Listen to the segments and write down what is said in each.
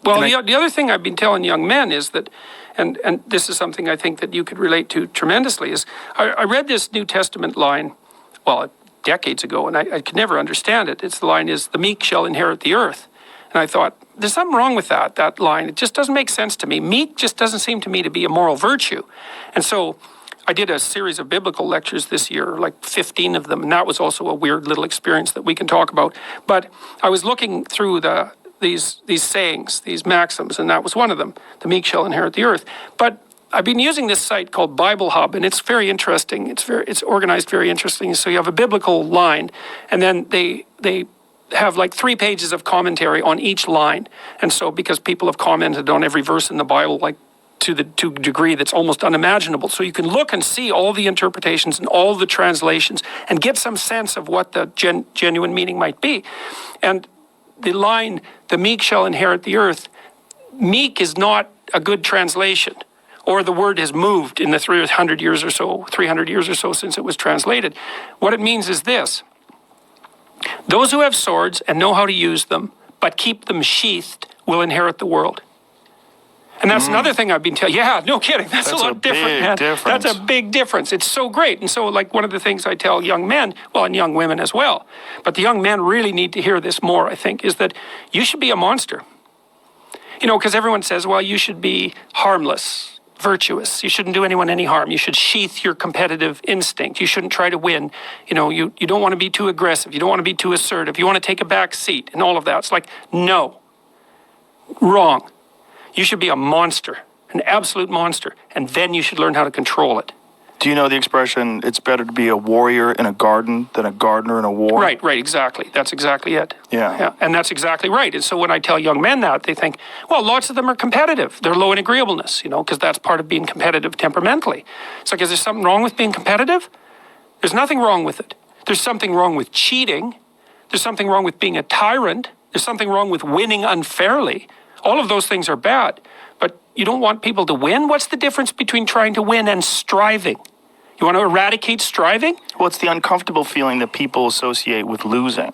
Well, the other thing I've been telling young men is that, and this is something I think that you could relate to tremendously, is I read this New Testament line, well, decades ago, and I could never understand it. The line is, the meek shall inherit the earth. And I thought, there's something wrong with that line. It just doesn't make sense to me. Meek just doesn't seem to me to be a moral virtue. And so I did a series of biblical lectures this year, like 15 of them, and that was also a weird little experience that we can talk about. But I was looking through these sayings, these maxims, and that was one of them. The meek shall inherit the earth. But I've been using this site called Bible Hub, and it's very interesting. It's organized very interesting. So you have a biblical line, and then they have like 3 pages of commentary on each line. And so because people have commented on every verse in the Bible, like to a degree that's almost unimaginable. So you can look and see all the interpretations and all the translations and get some sense of what the genuine meaning might be. And the line, the meek shall inherit the earth, meek is not a good translation, or the word has moved in the 300 years or so since it was translated. What it means is this: those who have swords and know how to use them, but keep them sheathed, will inherit the world. And that's another thing I've been telling. Yeah, no kidding. That's a lot different, man. That's a big difference. It's so great. And so, like, one of the things I tell young men, well, and young women as well, but the young men really need to hear this more, I think, is that you should be a monster. You know, because everyone says, well, you should be harmless, virtuous. You shouldn't do anyone any harm. You should sheath your competitive instinct. You shouldn't try to win. You know, you don't want to be too aggressive. You don't want to be too assertive. You want to take a back seat and all of that. It's like, no, wrong. You should be a monster, an absolute monster, and then you should learn how to control it. Do you know the expression, it's better to be a warrior in a garden than a gardener in a war? Right, exactly. That's exactly it. Yeah. And that's exactly right. And so when I tell young men that, they think, well, lots of them are competitive. They're low in agreeableness, you know, because that's part of being competitive temperamentally. It's like, is there something wrong with being competitive? There's nothing wrong with it. There's something wrong with cheating. There's something wrong with being a tyrant. There's something wrong with winning unfairly. All of those things are bad, but you don't want people to win? What's the difference between trying to win and striving? You want to eradicate striving? Well, it's the uncomfortable feeling that people associate with losing.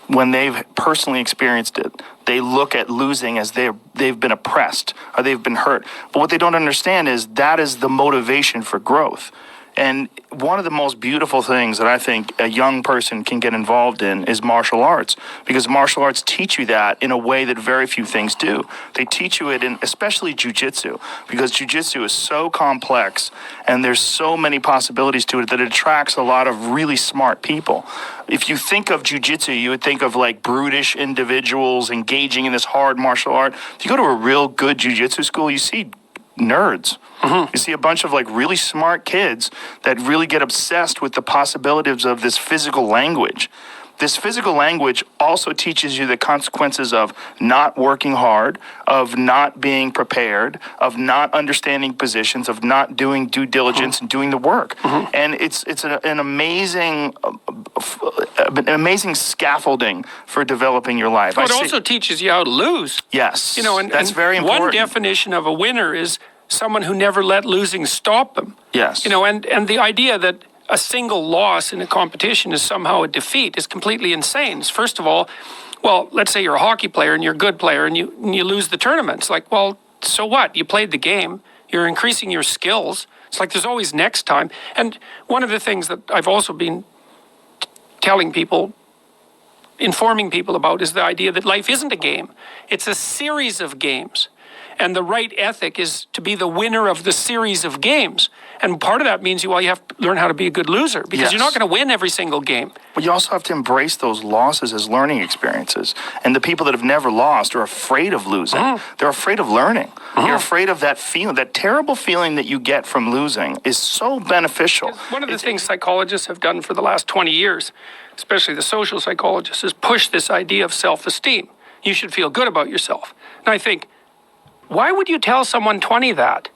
When they've personally experienced it, they look at losing as they've been oppressed or they've been hurt. But what they don't understand is that is the motivation for growth. And one of the most beautiful things that I think a young person can get involved in is martial arts, because martial arts teach you that in a way that very few things do. They teach you it in especially jiu-jitsu, because jiu-jitsu is so complex and there's so many possibilities to it that it attracts a lot of really smart people. If you think of jiu-jitsu, you would think of like brutish individuals engaging in this hard martial art. If you go to a real good jiu-jitsu school, you see nerds. You see a bunch of like really smart kids that really get obsessed with the possibilities of this physical language. This physical language also teaches you the consequences of not working hard, of not being prepared, of not understanding positions, of not doing due diligence and doing the work. And it's an amazing scaffolding for developing your life. Well, it also teaches you how to lose. Yes, you know, and that's very important. One definition of a winner is someone who never let losing stop them. Yes. You know, and the idea that a single loss in a competition is somehow a defeat is completely insane. First of all, well, let's say you're a hockey player and you're a good player and you lose the tournament. It's like, well, so what? You played the game. You're increasing your skills. It's like there's always next time. And one of the things that I've also been telling people, informing people about, is the idea that life isn't a game. It's a series of games. And the right ethic is to be the winner of the series of games. And part of that means you have to learn how to be a good loser, because you're not going to win every single game. But you also have to embrace those losses as learning experiences. And the people that have never lost are afraid of losing. They're afraid of learning. You're afraid of that feeling. That terrible feeling that you get from losing is so beneficial. One of the things psychologists have done for the last 20 years, especially the social psychologists, is push this idea of self-esteem. You should feel good about yourself. And I think, why would you tell someone 20 that?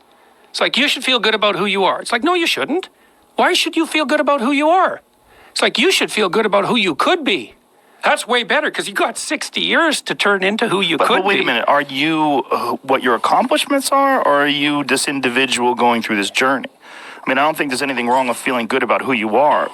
It's like, you should feel good about who you are. It's like, no, you shouldn't. Why should you feel good about who you are? It's like, you should feel good about who you could be. That's way better, because you got 60 years to turn into who you could be. But wait a minute. Are you what your accomplishments are, or are you this individual going through this journey? I mean, I don't think there's anything wrong with feeling good about who you are,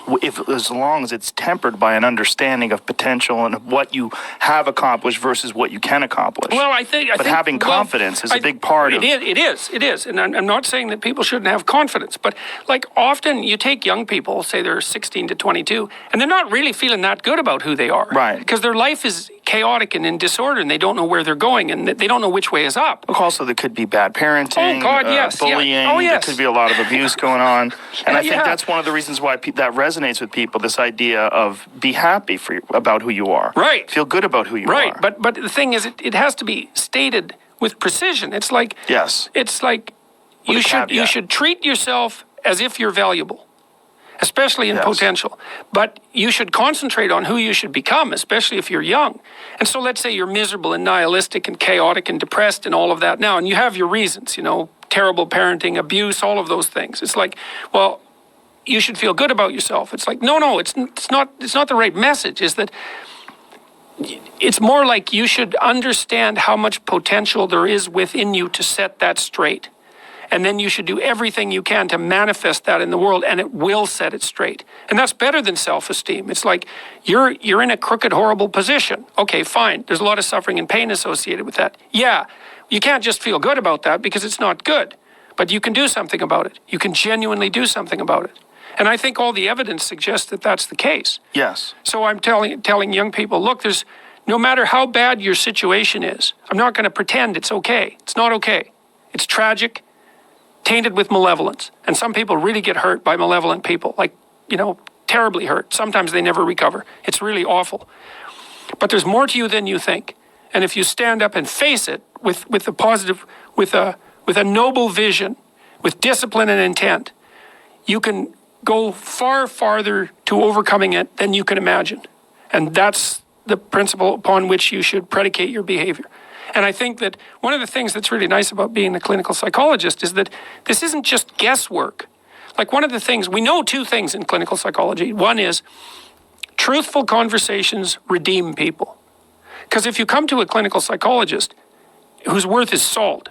as long as it's tempered by an understanding of potential and of what you have accomplished versus what you can accomplish. Well, I think having confidence is a big part of it. It is, and I'm not saying that people shouldn't have confidence, but like often you take young people, say they're 16 to 22, and they're not really feeling that good about who they are, right? Because their life is chaotic and in disorder, and they don't know where they're going, and they don't know which way is up. Also, there could be bad parenting, oh God, yes, bullying. Yeah. Oh, yes. There could be a lot of abuse going on, and I think that's one of the reasons why that resonates with people. This idea of be happy about who you are, right? Feel good about who you are, right? But the thing is, it has to be stated with precision. It's like it's like you should treat yourself as if you're valuable, especially in potential. But you should concentrate on who you should become, especially if you're young. And so let's say you're miserable and nihilistic and chaotic and depressed and all of that now, and you have your reasons, terrible parenting, abuse, all of those things. It's like, well, you should feel good about yourself. It's like, no, it's not the right message. Is that it's more like you should understand how much potential there is within you to set that straight. And then you should do everything you can to manifest that in the world, and it will set it straight. And that's better than self-esteem. It's like you're in a crooked, horrible position. Okay, fine. There's a lot of suffering and pain associated with that. Yeah, you can't just feel good about that because it's not good. But you can do something about it. You can genuinely do something about it. And I think all the evidence suggests that that's the case. Yes. So I'm telling young people, look, no matter how bad your situation is, I'm not going to pretend it's okay. It's not okay. It's tragic, tainted with malevolence. And some people really get hurt by malevolent people, like, terribly hurt. Sometimes they never recover. It's really awful. But there's more to you than you think. And if you stand up and face it with a positive, with a noble vision, with discipline and intent, you can go far farther to overcoming it than you can imagine. And that's the principle upon which you should predicate your behavior. And I think that one of the things that's really nice about being a clinical psychologist is that this isn't just guesswork. Like one of the things, we know two things in clinical psychology. One is truthful conversations redeem people. Because if you come to a clinical psychologist whose worth is salt,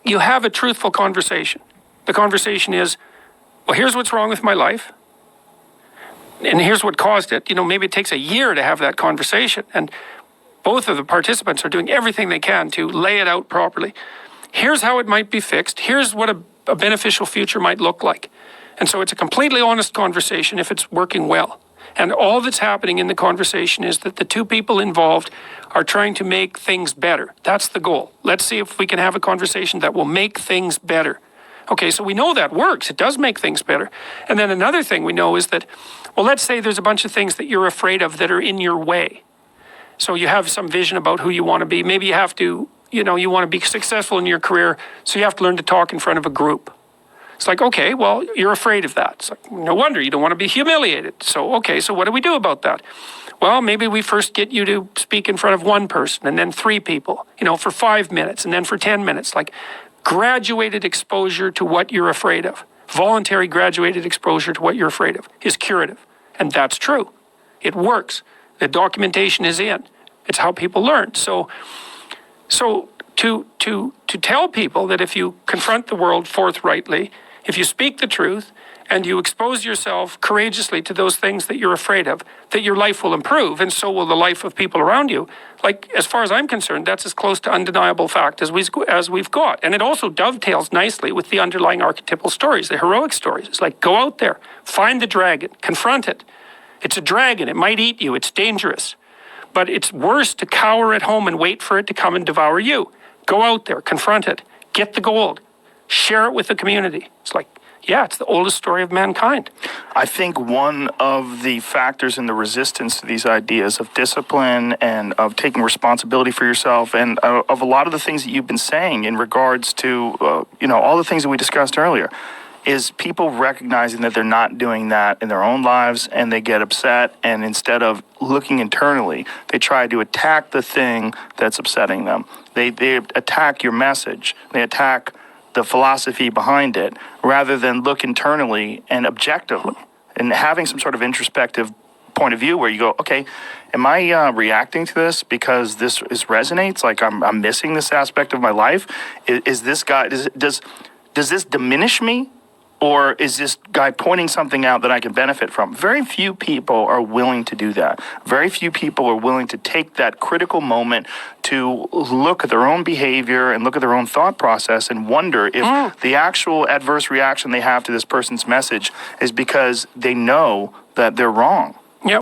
you have a truthful conversation. The conversation is, well, here's what's wrong with my life. And here's what caused it. Maybe it takes a year to have that conversation. And both of the participants are doing everything they can to lay it out properly. Here's how it might be fixed. Here's what a beneficial future might look like. And so it's a completely honest conversation if it's working well. And all that's happening in the conversation is that the two people involved are trying to make things better. That's the goal. Let's see if we can have a conversation that will make things better. Okay, so we know that works. It does make things better. And then another thing we know is that, well, let's say there's a bunch of things that you're afraid of that are in your way. So you have some vision about who you want to be. Maybe you have to, you want to be successful in your career, so you have to learn to talk in front of a group. It's like, okay, well, you're afraid of that. It's like, no wonder you don't want to be humiliated. So, okay, so what do we do about that? Well, maybe we first get you to speak in front of one person and then three people, for 5 minutes and then for 10 minutes. Like graduated exposure to what you're afraid of. Voluntary graduated exposure to what you're afraid of is curative. And that's true. It works. The documentation is in. It's how people learn. So to tell people that if you confront the world forthrightly, if you speak the truth, and you expose yourself courageously to those things that you're afraid of, that your life will improve, and so will the life of people around you. Like, as far as I'm concerned, that's as close to undeniable fact as we've got. And it also dovetails nicely with the underlying archetypal stories, the heroic stories. It's like, go out there, find the dragon, confront it. It's a dragon, it might eat you, it's dangerous. But it's worse to cower at home and wait for it to come and devour you. Go out there, confront it, get the gold, share it with the community. It's like, yeah, it's the oldest story of mankind. I think one of the factors in the resistance to these ideas of discipline and of taking responsibility for yourself and of a lot of the things that you've been saying in regards to, all the things that we discussed earlier, is people recognizing that they're not doing that in their own lives and they get upset, and instead of looking internally, they try to attack the thing that's upsetting them. They attack your message. They attack the philosophy behind it, rather than look internally and objectively and having some sort of introspective point of view where you go, okay, am I reacting to this because this resonates? Like I'm missing this aspect of my life? Is this guy, does this diminish me? Or is this guy pointing something out that I can benefit from? Very few people are willing to do that. Very few people are willing to take that critical moment to look at their own behavior and look at their own thought process and wonder if the actual adverse reaction they have to this person's message is because they know that they're wrong.